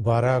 12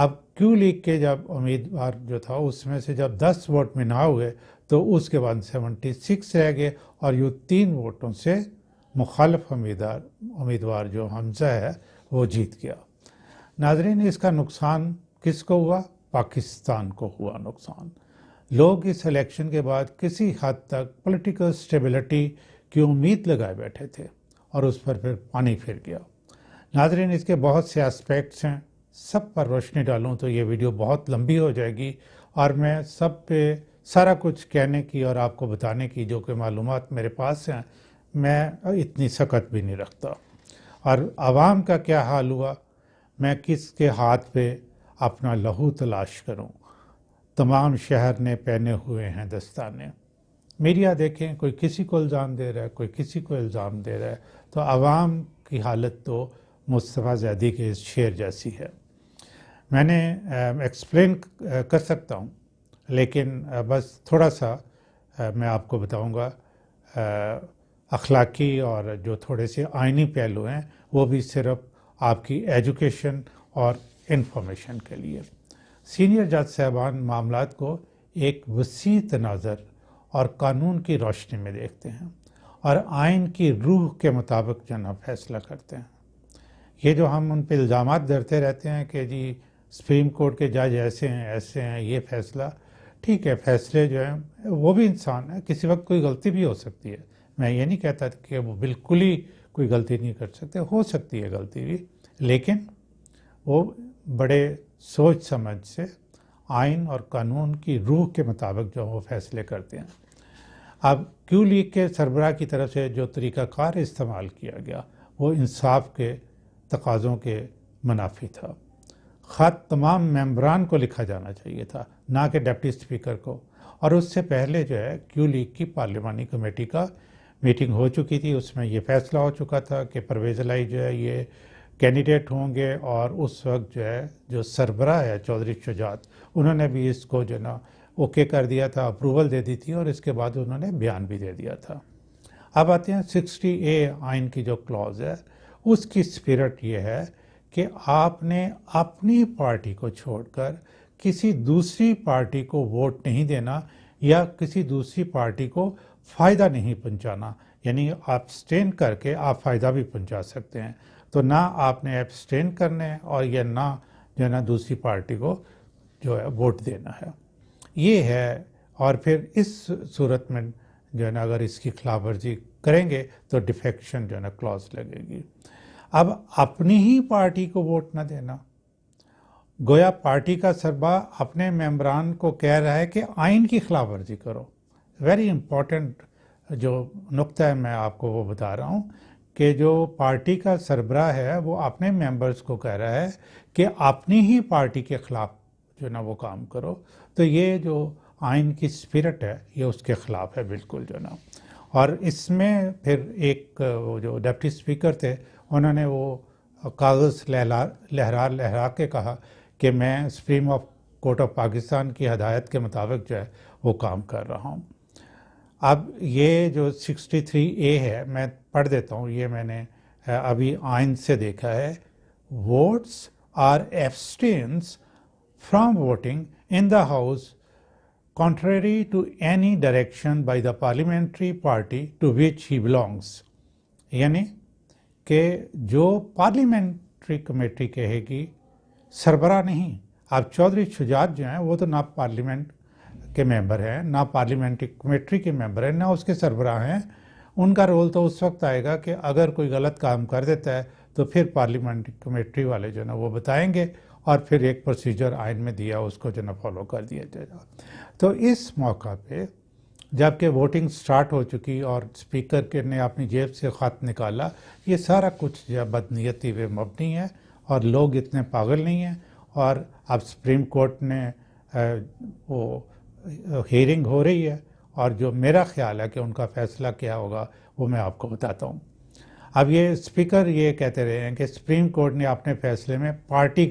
اب کیو لیگ کے جب امیدوار جو تھا اس میں سے جب 10 ووٹ میں نہ ہوئے تو اس کے بعد 76 رہ گئے اور یہ 3 ووٹوں سے مخالف امیدوار جو حمزہ ہے وہ جیت گیا۔ ناظرین، اس کا نقصان کس کو ہوا؟ پاکستان کو ہوا نقصان۔ لوگ اس الیکشن کے بعد کسی حد تک پولیٹیکل سٹیبلٹی کی امید لگائے بیٹھے تھے اور اس پر پھر پانی پھر گیا۔ ناظرین، اس کے بہت سے اسپیکٹس ہیں، سب پر روشنی ڈالوں تو یہ ویڈیو بہت لمبی ہو جائے گی اور میں سب پہ سارا کچھ کہنے کی اور آپ کو بتانے کی جو کہ معلومات میرے پاس ہیں میں اتنی سکت بھی نہیں رکھتا۔ اور عوام کا کیا حال ہوا، میں کس کے ہاتھ پہ اپنا لہو تلاش کروں؟ تمام شہر نے پہنے ہوئے ہیں دستانے۔ میڈیا دیکھیں، کوئی کسی کو الزام دے رہا ہے، کوئی کسی کو الزام دے رہا ہے، تو عوام کی حالت تو مصطفیٰ زیدی کے اس شعر جیسی ہے۔ میں نے ایکسپلین کر سکتا ہوں لیکن بس تھوڑا سا میں آپ کو بتاؤں گا اخلاقی اور جو تھوڑے سے آئینی پہلو ہیں وہ بھی صرف آپ کی ایجوکیشن اور انفارمیشن کے لیے۔ سینئر جج صاحبان معاملات کو ایک وسیع تناظر اور قانون کی روشنی میں دیکھتے ہیں اور آئین کی روح کے مطابق جو ہے فیصلہ کرتے ہیں۔ یہ جو ہم ان پہ الزامات دھرتے رہتے ہیں کہ جی سپریم کورٹ کے جج ایسے ہیں یہ فیصلہ، ٹھیک ہے، فیصلے جو ہیں وہ بھی انسان ہے، کسی وقت کوئی غلطی بھی ہو سکتی ہے۔ میں یہ نہیں کہتا کہ وہ بالکل ہی کوئی غلطی نہیں کر سکتے، ہو سکتی ہے غلطی بھی، لیکن وہ بڑے سوچ سمجھ سے آئین اور قانون کی روح کے مطابق جو وہ فیصلے کرتے ہیں۔ اب کیو لیگ کے سربراہ کی طرف سے جو طریقہ کار استعمال کیا گیا وہ انصاف کے تقاضوں کے منافی تھا۔ خط تمام ممبران کو لکھا جانا چاہیے تھا، نہ کہ ڈپٹی اسپیکر کو، اور اس سے پہلے جو ہے کیو لیگ کی پارلیمانی کمیٹی کا میٹنگ ہو چکی تھی، اس میں یہ فیصلہ ہو چکا تھا کہ پرویز الہی جو ہے یہ کینڈیڈیٹ ہوں گے، اور اس وقت جو ہے جو سربراہ ہے چودھری شجاعت، انہوں نے بھی اس کو جو نا اوکے کر دیا تھا، اپروول دے دی تھی، اور اس کے بعد انہوں نے بیان بھی دے دیا تھا۔ اب آتے ہیں 60A آئین کی جو کلوز ہے، اس کی اسپرٹ یہ ہے کہ آپ نے اپنی پارٹی کو چھوڑ کر کسی دوسری پارٹی کو ووٹ نہیں دینا یا کسی دوسری پارٹی کو فائدہ نہیں پہنچانا، یعنی ایبسٹین کر کے آپ فائدہ بھی پہنچا سکتے ہیں، تو نہ آپ نے ایبسٹین کرنا ہے اور یا نہ جو ہے نا دوسری پارٹی کو جو ہے ووٹ دینا ہے، یہ ہے۔ اور پھر اس صورت میں جو ہے نا اگر اس کی خلاف ورزی کریں گے تو ڈیفیکشن جو ہے نا کلوز لگے گی۔ اب اپنی ہی پارٹی کو ووٹ نہ دینا، گویا پارٹی کا سربراہ اپنے ممبران کو کہہ رہا ہے کہ آئین کی خلاف ورزی کرو۔ ویری امپورٹنٹ جو نقطہ ہے میں آپ کو وہ بتا رہا ہوں کہ جو پارٹی کا سربراہ ہے وہ اپنے ممبرز کو کہہ رہا ہے کہ اپنی ہی پارٹی کے خلاف جو نا وہ کام کرو، تو یہ جو آئین کی اسپرٹ ہے یہ اس کے خلاف ہے بالکل جو نا۔ اور اس میں پھر ایک وہ جو ڈپٹی اسپیکر تھے انہوں نے وہ کاغذ لہرا کے کہا کہ میں سپریم کورٹ آف پاکستان کی ہدایت کے مطابق جو ہے وہ کام کر رہا ہوں۔ اب یہ جو 63A ہے میں پڑھ دیتا ہوں، یہ میں نے ابھی آئین سے دیکھا ہے۔ Votes or abstains from voting in the house contrary to any direction by the parliamentary party to which he belongs، یعنی کہ جو پارلیمنٹری کمیٹی کہے گی، سربراہ نہیں۔ اب چودھری شجاعت جو ہیں وہ تو نہ پارلیمنٹ کے ممبر ہیں، نہ پارلیمنٹری کمیٹی کے ممبر ہیں، نہ اس کے سربراہ ہیں۔ ان کا رول تو اس وقت آئے گا کہ اگر کوئی غلط کام کر دیتا ہے تو پھر پارلیمنٹری کمیٹی والے جو نا وہ بتائیں گے اور پھر ایک پروسیجر آئین میں دیا اس کو جو نا فالو کر دیا جائے گا۔ تو اس موقع پہ جب کہ ووٹنگ سٹارٹ ہو چکی اور اسپیکر نے اپنی جیب سے خط نکالا، یہ سارا کچھ جو بدنیتی پہ مبنی ہے اور لوگ اتنے پاگل نہیں ہیں۔ اور اب سپریم کورٹ نے وہ ہیئرنگ ہو رہی ہے اور جو میرا خیال ہے کہ ان کا فیصلہ کیا ہوگا وہ میں آپ کو بتاتا ہوں۔ اب یہ اسپیکر یہ کہتے رہے ہیں کہ سپریم کورٹ نے اپنے فیصلے میں پارٹی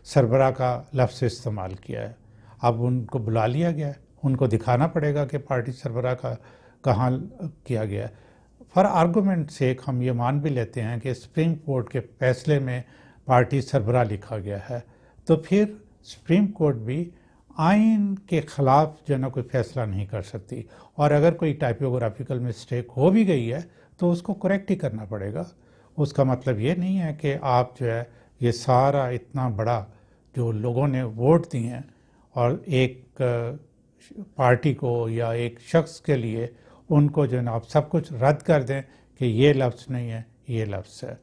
سربراہ کا لفظ استعمال کیا ہے۔ اب ان کو بلا لیا گیا ہے، ان کو دکھانا پڑے گا کہ پارٹی سربراہ کا کہاں کیا گیا ہے۔ فار آرگومنٹ سیک ہم یہ مان بھی لیتے ہیں کہ سپریم کورٹ کے فیصلے میں پارٹی سربراہ لکھا گیا ہے، تو پھر سپریم کورٹ بھی آئین کے خلاف جو ہے نا کوئی فیصلہ نہیں کر سکتی، اور اگر کوئی ٹائپوگرافیکل مسٹیک ہو بھی گئی ہے تو اس کو کریکٹ ہی کرنا پڑے گا۔ اس کا مطلب یہ نہیں ہے کہ آپ جو ہے یہ سارا اتنا بڑا جو لوگوں نے ووٹ دیے ہیں اور ایک پارٹی کو یا ایک شخص کے لیے ان کو جو ہے نا آپ سب کچھ رد کر دیں کہ یہ لفظ نہیں ہے، یہ لفظ ہے۔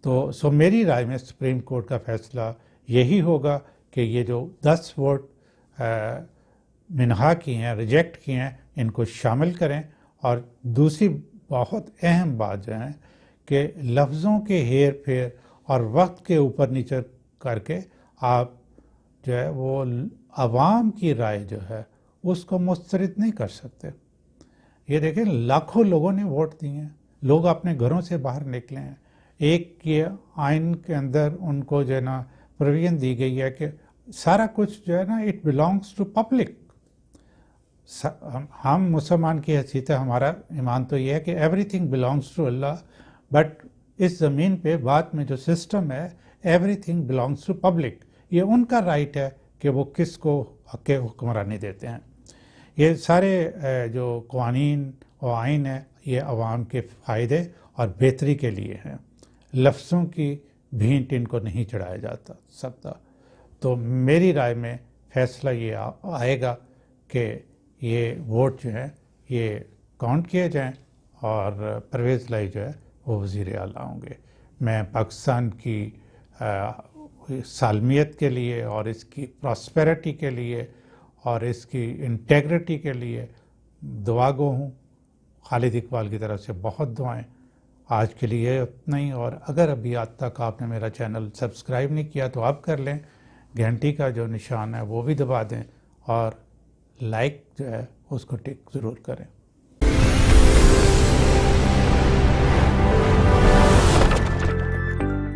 تو میری رائے میں سپریم کورٹ کا فیصلہ یہی ہوگا کہ یہ جو 10 ووٹ منہا کی ہیں، ریجیکٹ کی ہیں، ان کو شامل کریں۔ اور دوسری بہت اہم بات جو ہے کہ لفظوں کے ہیر پھیر اور وقت کے اوپر نیچے کر کے آپ جو ہے وہ عوام کی رائے جو ہے اس کو مسترد نہیں کر سکتے۔ یہ دیکھیں لاکھوں لوگوں نے ووٹ دیے ہیں، لوگ اپنے گھروں سے باہر نکلے ہیں، ایک یہ آئین کے اندر ان کو جو ہے نا پروویژن دی گئی ہے کہ سارا کچھ جو ہے نا اٹ بلانگس ٹو پبلک۔ ہم مسلمان کی حیثیت ہے، ہمارا ایمان تو یہ ہے کہ ایوری تھنگ بلانگس ٹو اللہ، بٹ اس زمین پہ بعد میں جو سسٹم ہے everything belongs to public, یہ ان کا رائٹ ہے کہ وہ کس کو حق حکمرانی دیتے ہیں۔ یہ سارے جو قوانین اور آئین ہیں یہ عوام کے فائدے اور بہتری کے لیے ہیں، لفظوں کی بھینٹ ان کو نہیں چڑھایا سکتا۔ تو میری رائے میں فیصلہ یہ آئے گا کہ یہ ووٹ جو ہیں یہ کاؤنٹ کیے جائیں اور پرویز لائی جو ہے وہ وزیر اعلیٰ ہوں گے۔ میں پاکستان کی سالمیت کے لیے اور اس کی پراسپیرٹی کے لیے اور اس کی انٹیگریٹی کے لیے دعا گو ہوں۔ خالد اقبال کی طرف سے بہت دعائیں۔ آج کے لیے اتنا ہی، اور اگر ابھی آج تک آپ نے میرا چینل سبسکرائب نہیں کیا تو آپ کر لیں، گھنٹی کا جو نشان ہے وہ بھی دبا دیں، اور لائک جو ہے اس کو ٹک ضرور کریں۔